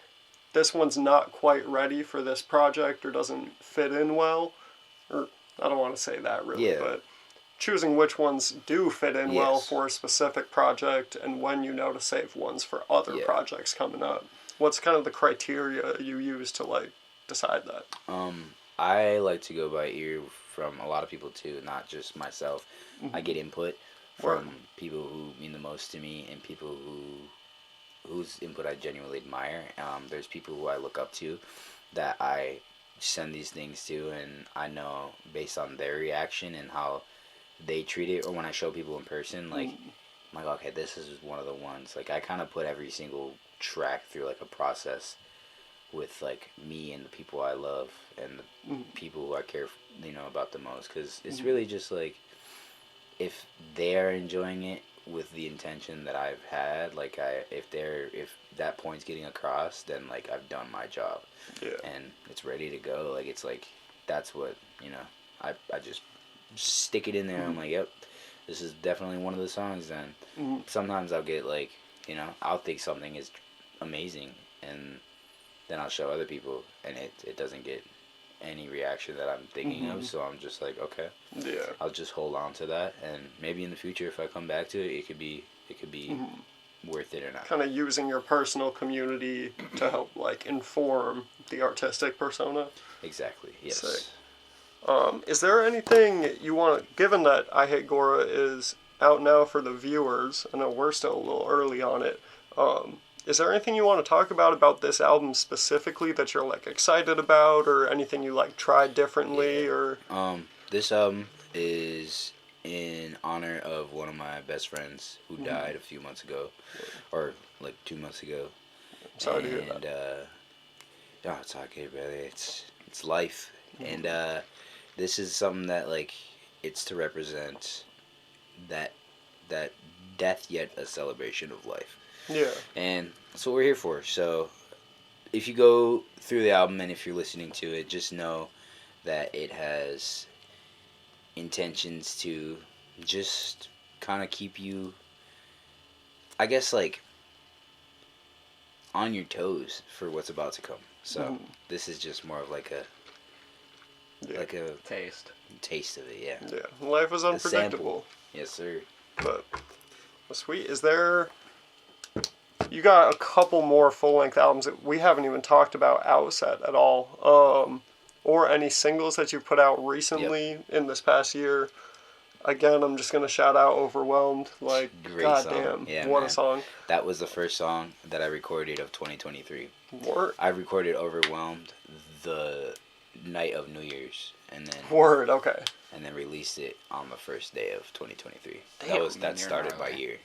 this one's not quite ready for this project or doesn't fit in well? Or I don't want to say that really, but choosing which ones do fit in well for a specific project, and when you know to save ones for other projects coming up. What's kind of the criteria you use to like decide that? I like to go by ear from a lot of people too, not just myself. I get input from people who mean the most to me, and people whose input I genuinely admire. There's people who I look up to that I send these things to, and I know based on their reaction and how they treat it, or when I show people in person, like I'm like, okay, this is one of the ones. Like I kind of put every single track through like a process with like me and the people I love and the people who I care, about the most. Because it's really just like, if they're enjoying it with the intention that I've had, like if that point's getting across, then like I've done my job, and it's ready to go. Like it's like that's what I just stick it in there. I'm like, yep, this is definitely one of the songs. Then sometimes I'll get like, I'll think something is amazing, and then I'll show other people, and it doesn't get any reaction that I'm thinking of. So I'm just like, okay, I'll just hold on to that, and maybe in the future, if I come back to it, it could be worth it or not. Kind of using your personal community to help like inform the artistic persona. Exactly. Yes. Sick. Is there anything you want, given that I Hate Gora is out now for the viewers, I know we're still a little early on it, is there anything you want to talk about this album specifically that you're like excited about, or anything you like tried differently, or? This album is in honor of one of my best friends who died a few months ago, or like 2 months ago. Sorry to hear that. No, it's okay, brother. It's life, and this is something that like it's to represent that death yet a celebration of life. Yeah. And that's what we're here for. So if you go through the album and if you're listening to it, just know that it has intentions to just kind of keep you, I guess, like on your toes for what's about to come. So this is just more of like a taste of it. Yeah, life is unpredictable. Yes, sir. But sweet. Is there? You got a couple more full-length albums that we haven't even talked about Outset at all, or any singles that you put out recently in this past year. Again, I'm just gonna shout out Overwhelmed. Like, great goddamn, what a song! That was the first song that I recorded of 2023. Word. I recorded Overwhelmed the night of New Year's, and then okay. And then released it on the first day of 2023. Damn, that started by year.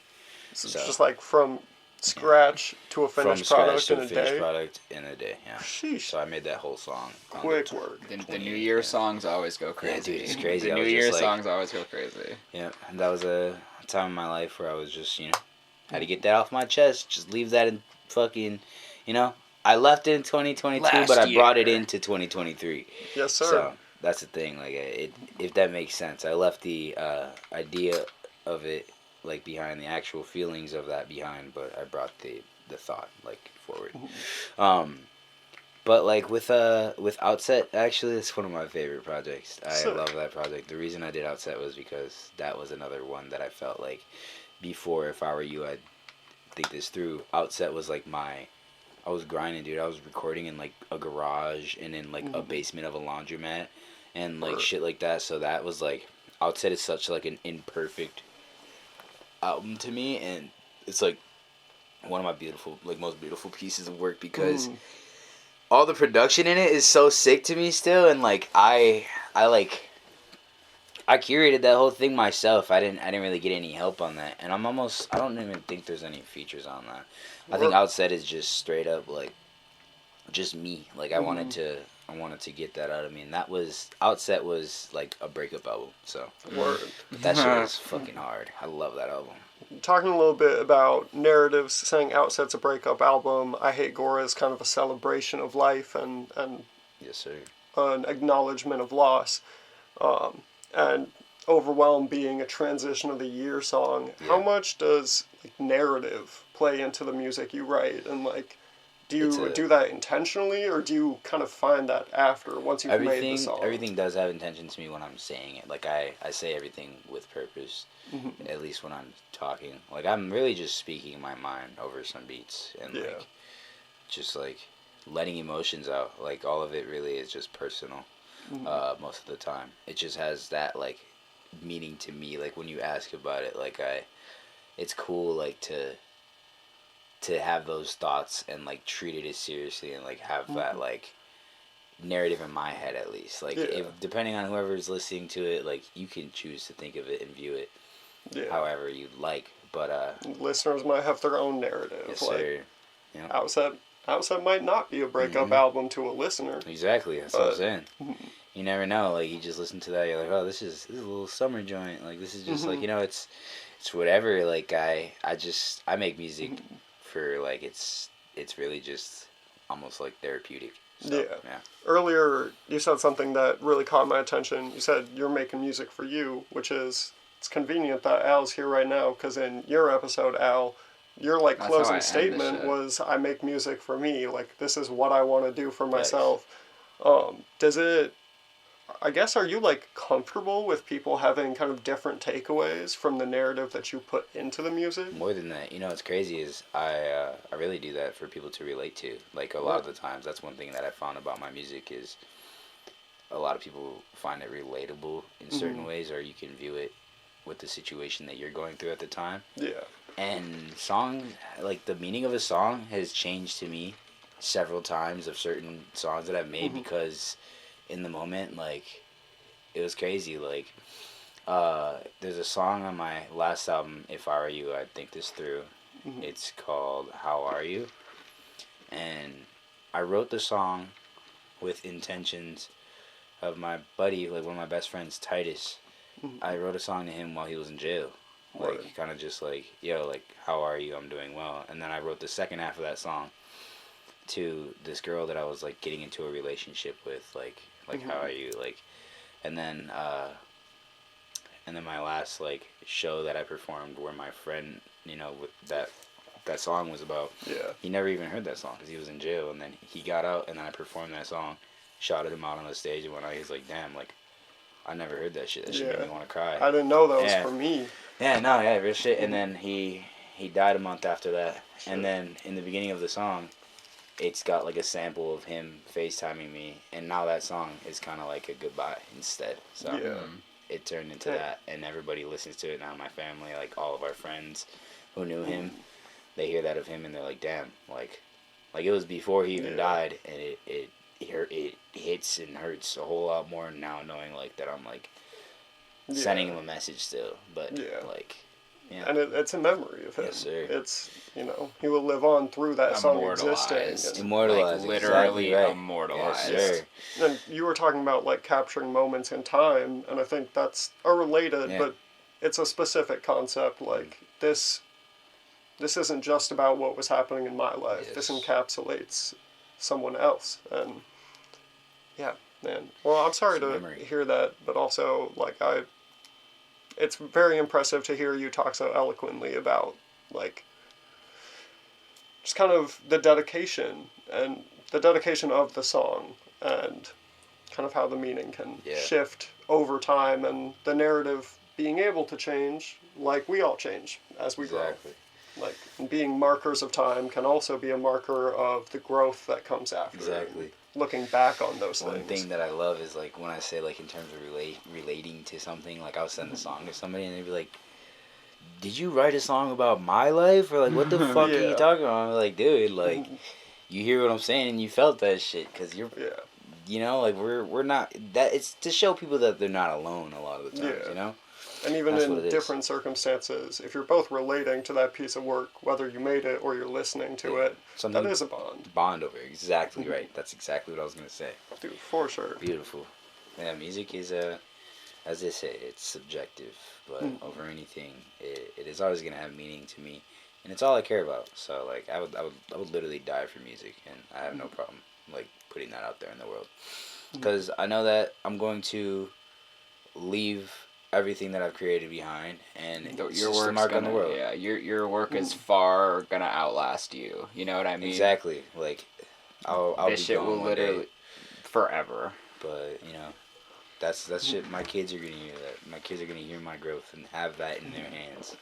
So it's just like from scratch to a finished product in a day. Product in a day. Yeah. Sheesh. So I made that whole song. Quick work. The New Year songs always go crazy. Yeah, dude, it's crazy. The New Year songs always go crazy. Yeah, and that was a time in my life where I was just, had to get that off my chest. Just leave that in fucking, I left it in 2022, but I brought it into 2023. Yes, sir. So that's the thing. Like, if that makes sense, I left the idea of it like behind, the actual feelings of that behind, but I brought the thought like forward. But like with Outset, actually, it's one of my favorite projects. I love that project. The reason I did Outset was because that was another one that I felt like before, if I were you, I'd think this through. Outset was like I was grinding, dude. I was recording in like a garage and in like a basement of a laundromat and like shit like that. So that was like, Outset is such like an imperfect album to me, and it's like one of my most beautiful pieces of work, because all the production in it is so sick to me still, and like I curated that whole thing myself. I didn't really get any help on that, and I don't even think there's any features on that. I think Outset is just straight up like just me. Like I wanted to get that out of me, and Outset was like a breakup album. So but that shit was fucking hard. I love that album. Talking a little bit about narratives, saying Outset's a breakup album, I Hate Gora is kind of a celebration of life and yes, sir, an acknowledgement of loss, and Overwhelmed being a transition of the year song. Yeah. How much does like narrative play into the music you write, and like do you do that intentionally, or do you kind of find that after, once you've made the song? Everything does have intention to me when I'm saying it. Like I say everything with purpose, at least when I'm talking. Like I'm really just speaking my mind over some beats, and like just like letting emotions out. Like all of it really is just personal, most of the time. It just has that like meaning to me. Like when you ask about it, like it's cool like to have those thoughts and like treat it as seriously, and like have that like narrative in my head, at least. Like if depending on whoever's listening to it, like you can choose to think of it and view it however you'd like, but listeners might have their own narrative. Yes, like sir. Yep. Outset Outset might not be a breakup album to a listener. Exactly, that's what I'm saying. You never know. Like, you just listen to that, you're like, oh, this is a little summer joint. Like, this is just like, it's whatever. Like, I make music for, like, it's really just almost like therapeutic. So, yeah. Earlier, you said something that really caught my attention. You said you're making music for you, which is, it's convenient that Al's here right now, because in your episode, Al, your, like, closing statement was, I make music for me. Like, this is what I want to do for myself. Does it, I guess, are you, like, comfortable with people having kind of different takeaways from the narrative that you put into the music? More than that, what's crazy is I really do that for people to relate to. Like, a lot of the times, that's one thing that I found about my music is a lot of people find it relatable in certain ways, or you can view it with the situation that you're going through at the time. Yeah. And songs, like, the meaning of a song has changed to me several times of certain songs that I've made because in the moment, like, it was crazy. Like, there's a song on my last album, If I Were You, I'd Think This Through. It's called How Are You? And I wrote the song with intentions of my buddy, like, one of my best friends, Titus. I wrote a song to him while he was in jail. Like, kind of just like, yo, like, how are you? I'm doing well. And then I wrote the second half of that song to this girl that I was, like, getting into a relationship with, like how are you? Like, and then my last, like, show that I performed where my friend, that song was about. Yeah. He never even heard that song because he was in jail. And then he got out, and then I performed that song, shouted him out on the stage, and when I was like, damn, like, I never heard that shit. That shit made me want to cry. I didn't know that was for me. Yeah, no, yeah, real shit. And then he died a month after that. Shit. And then in the beginning of the song, it's got like a sample of him FaceTiming me. And now that song is kind of like a goodbye instead. So it turned into that. And everybody listens to it now. My family, like all of our friends who knew him, they hear that of him and they're like, damn, like it was before he even died. And it hits and hurts a whole lot more now knowing like that I'm like sending him a message still, but like and it's a memory of him. Yes, sir. It's he will live on through that song existing. Immortalized, like, literally exactly right. Immortalized. Yes, sir. And you were talking about like capturing moments in time, and I think that's related, but it's a specific concept. Like this isn't just about what was happening in my life. Yes. This encapsulates someone else, and man. Well, I'm sorry to hear that, but also, like, it's very impressive to hear you talk so eloquently about, like, just kind of the dedication of the song, and kind of how the meaning can shift over time, and the narrative being able to change, like we all change as we grow. Like, being markers of time can also be a marker of the growth that comes after. Exactly. Looking back on those things. One thing that I love is, like, when I say, like, in terms of relating to something, like, I'll send a song to somebody and they'd be like, did you write a song about my life? Or, like, what the fuck are you talking about? I'm like, dude, like, you hear what I'm saying and you felt that shit because you're, like, we're not, that it's to show people that they're not alone a lot of the times, you know? And even in different circumstances, if you're both relating to that piece of work, whether you made it or you're listening to it, that is a bond. Bond over, exactly right. That's exactly what I was going to say. Dude, for sure. Beautiful. Yeah, music is, as they say, it's subjective, but over anything, it is always going to have meaning to me, and it's all I care about. So, like, I would literally die for music, and I have no problem, like, putting that out there in the world. Because I know that I'm going to leave everything that I've created behind, and your work's mark on the world. Yeah, your work is far gonna outlast you. You know what I mean? Exactly. Like, I'll this be shit gone will one literally day. Forever. But that's shit. My kids are gonna hear that. My kids are gonna hear my growth and have that in their hands,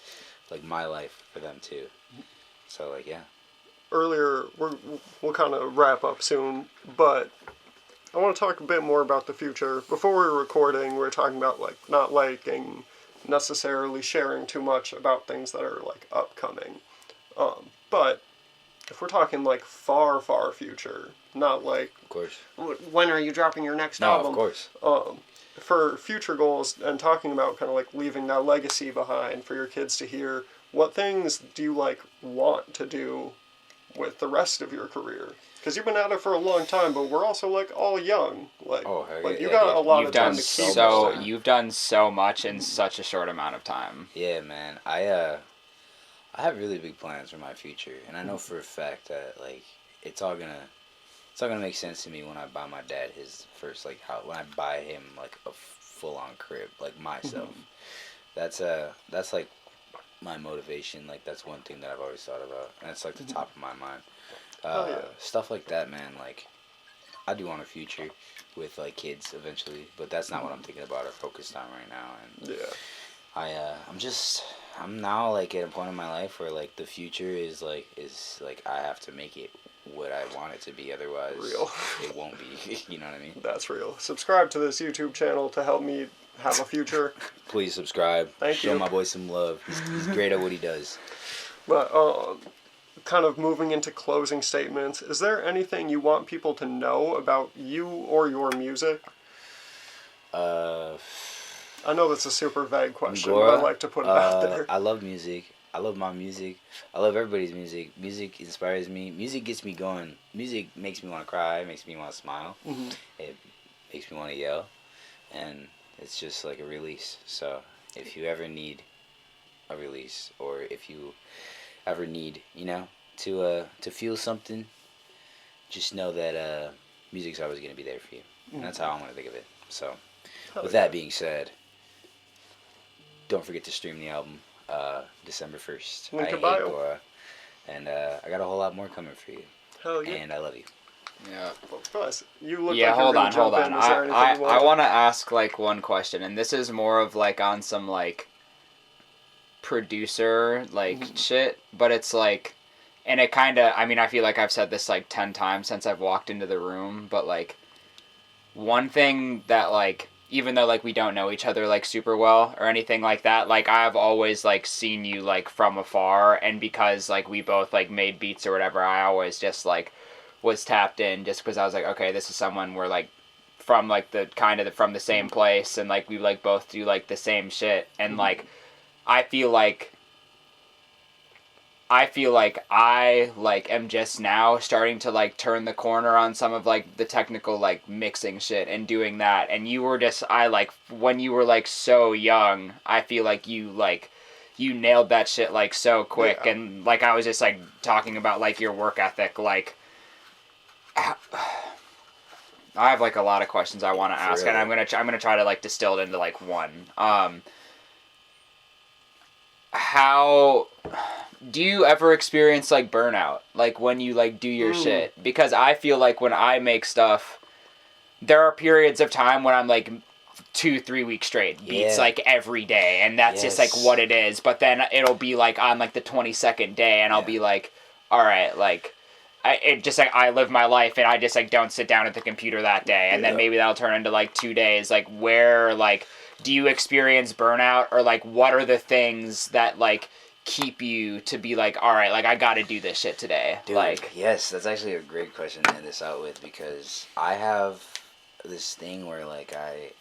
like my life for them too. So like Earlier, we'll kind of wrap up soon, but I want to talk a bit more about the future. Before we were recording, we were talking about, like, not liking necessarily sharing too much about things that are, like, upcoming. But if we're talking, like, far, far future, not like, of course, when are you dropping your next album? Of course. For future goals and talking about kind of, like, leaving that legacy behind for your kids to hear, what things do you, like, want to do with the rest of your career? Because you've been at it for a long time, but we're also like all young. Like, you got a lot of time to keep going. You've done so much in such a short amount of time. Yeah, man. I have really big plans for my future, and I know for a fact that like it's all gonna make sense to me when I buy my dad his first like house. When I buy him like a full on crib like myself. That's like my motivation. Like that's one thing that I've always thought about, and it's like the top of my mind. Stuff like that, man. Like I do want a future with like kids eventually, but that's not what I'm thinking about or focused on right now. And I'm now like at a point in my life where like the future is like I have to make it what I want it to be, otherwise it won't be. You know what I mean? That's real. Subscribe to this YouTube channel to help me have a future. Please subscribe. Thank you. Show my boy some love. He's great at what he does. But kind of moving into closing statements, is there anything you want people to know about you or your music? I know that's a super vague question, Gora, but I'd like to put it out there. I love music. I love my music. I love everybody's music. Music inspires me. Music gets me going. Music makes me want to cry. Makes me want to smile. It makes me want to yell. And it's just like a release. So if you ever need a release, or if you ever need, to feel something, just know that music's always going to be there for you. And that's how I'm going to think of it. So with that being said, don't forget to stream the album December 1st. Link I in Hate bio. Gora. And I got a whole lot more coming for you. Hell yeah. And I love you. Yeah. Well, Buzz, you look Yeah, like you're hold gonna on, jump hold in. on. Is there anything you I want to ask like one question, and this is more of like on some like producer like shit, but it's like, and it kind of, I mean, I feel like I've said this like 10 times since I've walked into the room, but like one thing that like, even though like we don't know each other like super well or anything like that, like I've always like seen you like from afar, and because like we both like made beats or whatever, I always just like was tapped in just because I was like, okay, this is someone we're like from like the kind of from the same place, and like we like both do like the same shit, and like I feel like I like am just now starting to like turn the corner on some of like the technical like mixing shit and doing that, and you were just, I like when you were like so young, I feel like you nailed that shit like so quick. Yeah. And like I was just like talking about like your work ethic, like I have like a lot of questions I want to ask, and I'm gonna try to like distill it into like one. How do you ever experience like burnout, like when you like do your shit? Because I feel like when I make stuff, there are periods of time when I'm like 2-3 weeks straight beats like every day, and that's just like what it is. But then it'll be like on like the 22nd day, and I'll be like, all right, like I live my life, and I just like don't sit down at the computer that day, and then maybe that'll turn into like 2 days. Like where like do you experience burnout, or like what are the things that like keep you to be like, all right, like I gotta do this shit today? Dude, like, yes, that's actually a great question to end this out with, because I have this thing where like I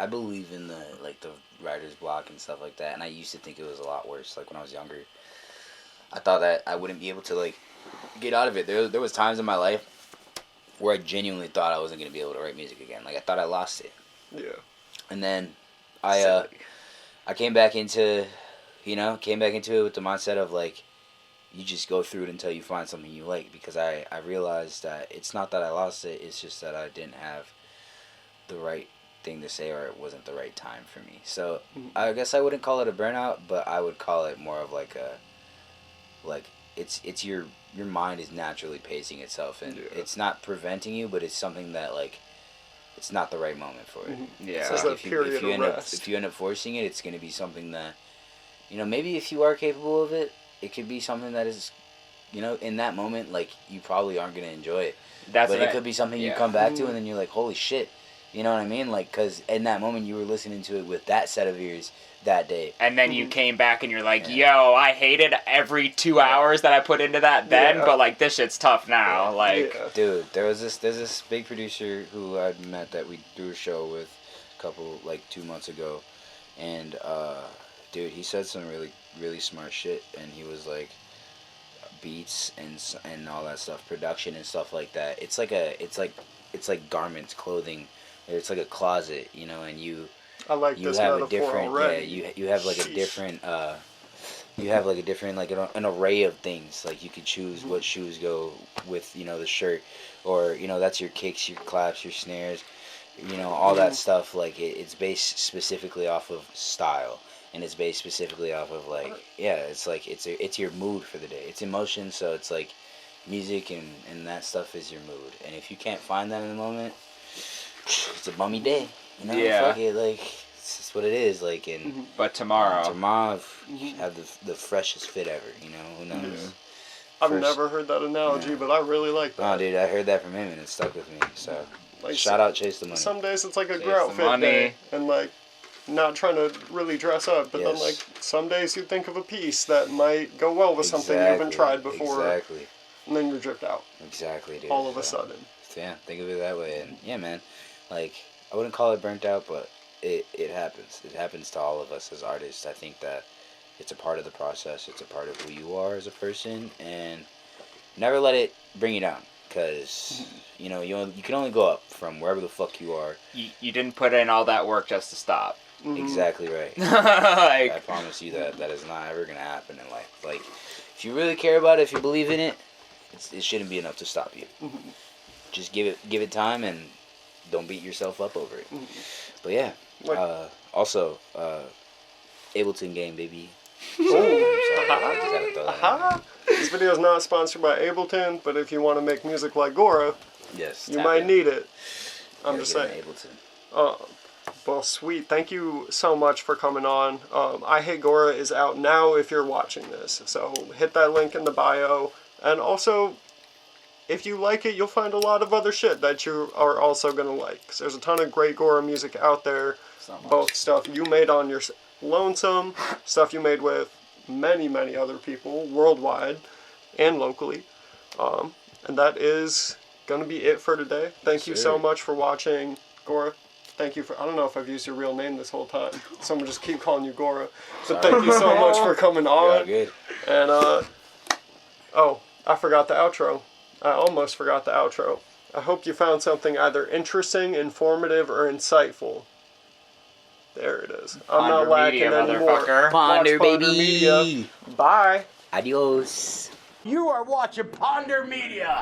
believe in the like the writer's block and stuff like that, and I used to think it was a lot worse. Like when I was younger, I thought that I wouldn't be able to like get out of it. There was times in my life where I genuinely thought I wasn't gonna be able to write music again. Like I thought I lost it. Yeah. And then I came back into it with the mindset of like, you just go through it until you find something you like, because I realized that it's not that I lost it, it's just that I didn't have the right thing to say, or it wasn't the right time for me. So I guess I wouldn't call it a burnout, but I would call it more of like a, like it's your mind is naturally pacing itself, and it's not preventing you, but it's something that like it's not the right moment for it. Yeah. So like if you end up forcing it, it's going to be something that, maybe if you are capable of it, it could be something that is, in that moment, like you probably aren't going to enjoy it. But it could be something you come back to, and then you're like, holy shit. You know what I mean? Like, because in that moment you were listening to it with that set of ears that day. And then you came back and you're like, yo, I hated every 2 hours that I put into that then, but like this shit's tough now. Like, dude, there's this big producer who I'd met that we do a show with a couple, like 2 months ago. And, dude, he said some really, really smart shit. And he was like, beats and all that stuff, production and stuff like that. It's like garments, clothing. It's like a closet, you know, and you like you this have metaphor a different already. you have like a Sheesh. different you have like a different like an array of things. Like you could choose what shoes go with, you know, the shirt, or, you know, that's your kicks, your claps, your snares, you know, all that stuff. Like it's based specifically off of style, and it's based specifically off of like, yeah, it's like it's your mood for the day. It's emotion, so it's like music and that stuff is your mood. And if you can't find that in the moment, it's a bummy day, you know. Yeah. Fuck it, like it's just what it is. Like, and But tomorrow. have the freshest fit ever, you know. Who knows? I've First- never heard that analogy, Yeah. but I really like that. Oh, dude, I heard that from him and it stuck with me. So, Like, shout out Chase the Money. Some days it's like a Chase grout the fit money. day, and like not trying to really dress up, but then Yes. like some days you think of a piece that might go well with something you haven't tried before, Exactly. and then you're dripped out Exactly, dude. all of a So, sudden. yeah, think of it that way. And yeah, man, like, I wouldn't call it burnt out, but it happens. It happens to all of us as artists. I think that it's a part of the process. It's a part of who you are as a person, and never let it bring you down, because you know, you can only go up from wherever the fuck you are. You didn't put in all that work just to stop. Exactly right. Like, I promise you that is not ever gonna happen in life. Like, if you really care about it, if you believe in it, it shouldn't be enough to stop you. Just give it time, and don't beat yourself up over it. But yeah, also Ableton game, baby. Oh, I'm sorry, I just had to throw that in aha! This video is not sponsored by Ableton, but if you want to make music like Gora, there. Yes, you tap might in. need it. I'm Gotta just get saying. Ableton. Well, sweet. Thank you so much for coming on. I Hate Gora is out now if you're watching this. So hit that link in the bio. And also, if you like it, you'll find a lot of other shit that you are also going to like. 'Cause there's a ton of great Gora music out there. So much. Both stuff you made on your lonesome, stuff you made with many, many other people worldwide and locally. And that is going to be it for today. Thank you so sir. much for watching, Gora. Thank you for, I don't know if I've used your real name this whole time. So I'm going to just keep calling you Gora. But thank you so much for coming You're all on. good. And, oh, I forgot the outro. I almost forgot the outro. I hope you found something either interesting, informative, or insightful. There it is. I'm not Ponder lacking Media, anymore. motherfucker. Ponder, Watch baby. Media. Bye. Adios. You are watching Ponder Media.